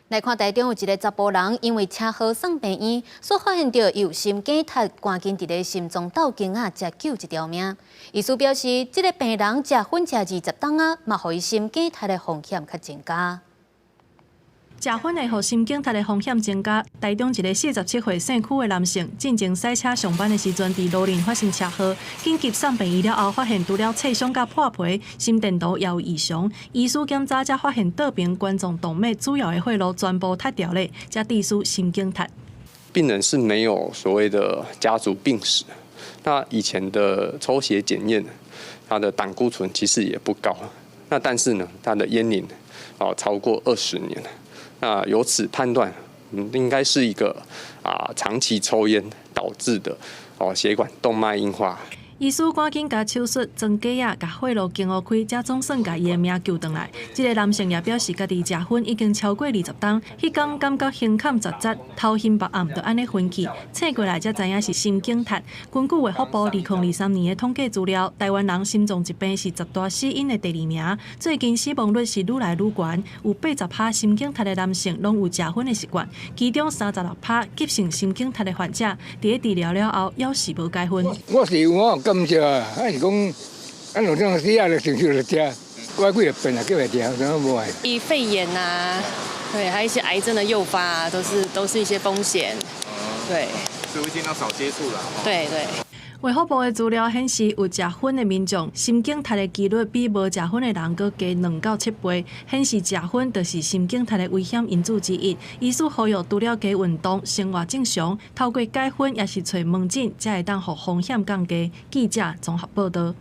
来看台中有一个查甫人，因为车祸送病院，所发现到有心梗塌，赶紧伫咧心脏斗经啊，才救一条命。医师表示，这个病人食薰食20档啊，嘛，互伊心梗塌的风险较增加。 食薰会互心梗塌的风险增加。台中一个47岁姓区的男性，进前赛车上班的时阵，伫路林发生车祸，紧急送病院了后，发现除了侧胸甲破皮，心电图也有异常。医师检查才发现，倒边冠状动脉主要的血路全部塌掉了，才致使心梗塌。病人是没有所谓的家族病史，那以前的抽血检验，他的胆固醇其实也不高，那但是呢，他的烟龄超过20年。 那由此判断，应该是一个长期抽烟导致的血管动脉硬化。医师赶紧甲手术装假啊，甲血路经互开，才总算甲伊的命救回来。这个男性也表示，家己食薰已经超过20档，迄天感觉胸坎杂杂，头晕目暗，就安尼昏去。测过来才知影是心梗塌。根据卫福部2023年的统计资料，台湾人心脏疾病是10大死因的第2名，最近死亡率是愈来愈悬，有80%心梗塌的男性拢有食薰的习惯，其中36%急性心梗塌的患者，伫咧治疗了后，要是无解薰。我是有感觉啊，还是讲，按有这种死啊，就承受着吃，我几个病啊，叫来吃，怎么无爱？肺炎啊，对，还有一些癌症的诱发啊，都是一些风险。对，所以会尽量少接触啦。对。卫福部的资料显示，有食薰的民众心梗塌的几率比无食薰的人搁加2到7倍，显示食薰就是心梗塌的危险因子之一。医师呼吁除了加运动、生活正常，透过解薰也是找门诊，才会当互风险降低。记者综合报道。